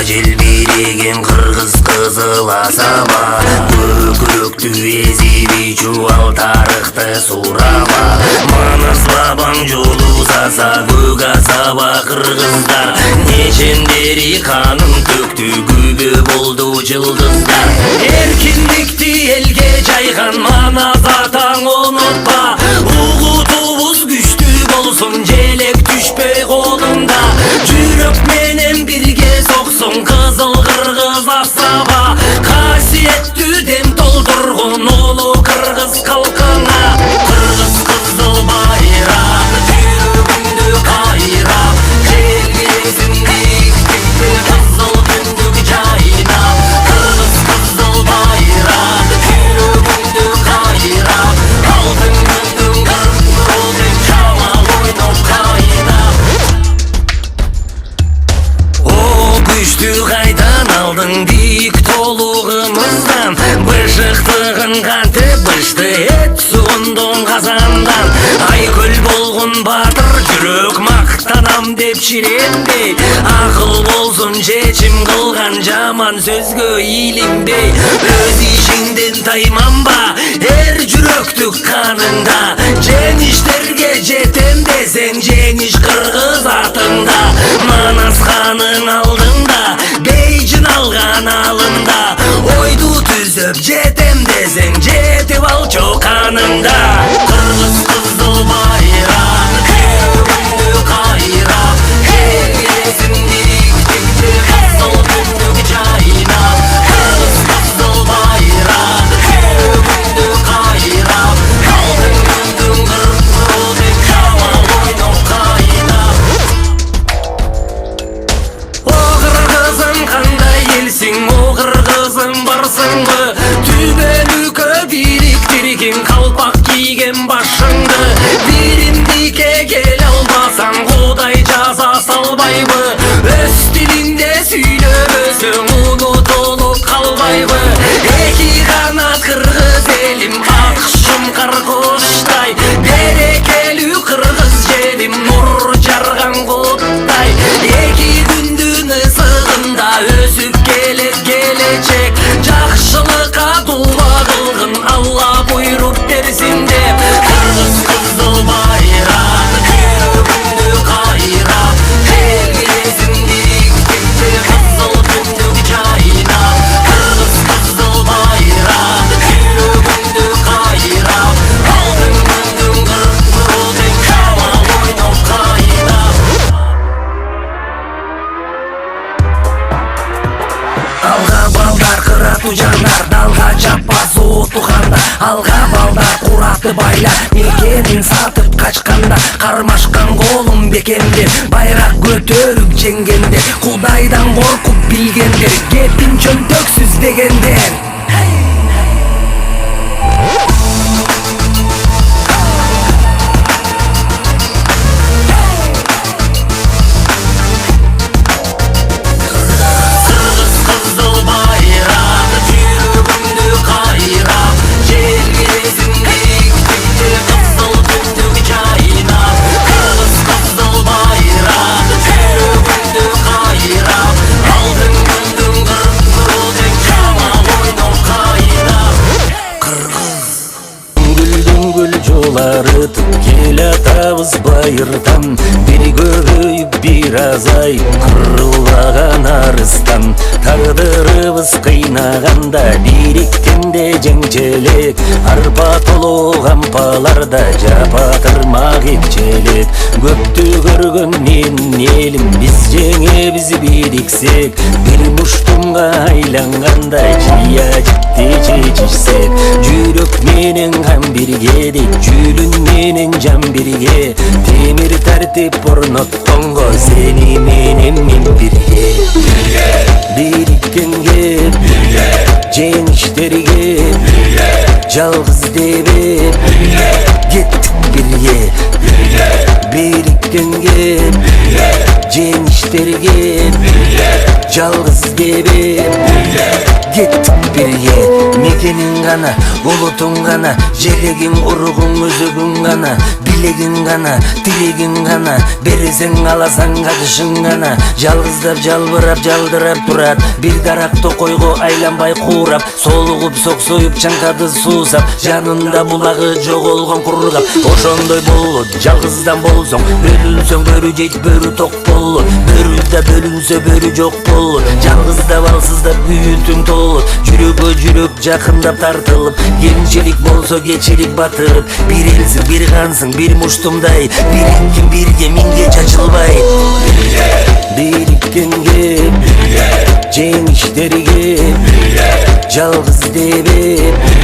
Желбиреген кыргыз кызыл асаба, көкүрөктү эзиби чубал тарыхты сурама. Манас бабаң жолу саса көк асаба кыргыздар, нечендери канын төктү күбө болду жылдыздар. Эркиндикти элге жайган манас атаң унутпа, угутубуз күчтүү болсун желек түшпөй колунда. Жүрөк менен бирге соксун кызыл кыргыз асаба, касиеттүү дем толтургун улуу кыргыз калкыңа. Кыргыз кызыл байрак жүрөгүндө кайрап, желгесин биктикте кызыл түндүк жайнап. Кыргыз кызыл байрак жүрөгүндө кайрап, алтын күндүн кыркылын жамал ойноп кайнап. Күчтү кайдан алдың бийик толугумуздан, бышыктыгын кантип бышты эт сугундун казандан. Айкөл болгон батыр жүрөк мактанам деп чиренбей, акыл болсун чечим кылган жаман сөзгө илинбей. Өз ишиңден тайманба, эр жүрөктүк каныңда, жеңиштерге жетем десең жеңиш кыргыз атыңда. Манас ханын алдында бейжин алган алында, ойду түзөп жетем десең жетип ал чоканыңда. Кыргыз кызыл байрак жүрөгүндө кайрап, желгесин биктикте кызыл түндүк жайнап. Кыргыз кызыл байрак жүрөгүндө кайрап, алтын күндүн кыркылын жамал ойноп кайнап. Кандай елсің, о кыргызым барсыңбы, түбөлүккө бириктиргин калпак кийген башыңды. Биримдикке келе албасаң Кудай жаза салбайбы, өз тилинде сүйлөбөсөң унутулуп калбайбы. Эки канат кыргыз элим, ак шумкар куштай, берекелүү кыргыз жерим, нур жарган куттай. Эки күндүн ысыгында өсүп келет келечек, жакшылыкка дуба кылгын Алла буйруп берсин деп. Кыргыз кызыл байрак жүрөгүндө кайрап, желгесин биктикте кызыл түндүк жайнап. Кыргыз кызыл байрак жүрөгүндө кайрап, алтын күндүн кыркылын жамал ойноп кайнап. Алга балдар кыратуу жандар, далга жаппас утуганда. Алга балдар кураты байлар, мекенин сатып качканда. Кармашкан колун бекемдер, байрак көтөрүп жеңгендер, Кудайдан коркуп билгендер, кепин чөнтөксүз дегендер. Арытып келе атабыз байыртам, бир көбөйүп бир азайып кырылбаган арыстан. Тагдырыбыз кыйнаганда бириктенде жеңчелек, арпа толуу кампаларда жапатырмак эпчелек. Көптү көргөн менин элим, биз жеңебиз бириксек, бир муштумга айланганда жыя жипти чечишсек. Жүрөк менен кан бирге дейт, жүлүн менен жан бирге, темир тартип орнотконго сени менен мен бирге. Бириткенге жеңиштерге жалгыз дебеп кеттик бирге. Бириткенге жеңиштерге жалгыз дебеп Kettik birге мекенің ғана, ұлытың ғана, желегің, ұрығың, өзегің ғана, билегің ғана, тілегің ғана, бересең аласаң қатышың ғана. Жалғыздап, жалбырап, жалдырап тұрат, бір дарақты қойғы айланбай қурап, солығып, соқсойып, чаңқады сусап, жанында бұлағы жоғолған құрғап. Ошондой болот, жалғыздан болсоң, бөлінсөң бөрі жейт, бөрі тоқ болот, бөріда бөлінсө бөрі жоқ болот, жалғызда балсызда бүйүтүң толот, жүрөгө жүрөк жақындап тартылып, кемчилик болсо кечилик батырып, бир элсиң, бир кансың, бир муштумдай, бириккин бирге миңге чачылбай, бириkkенге жеңиштерге жалгыз дебеп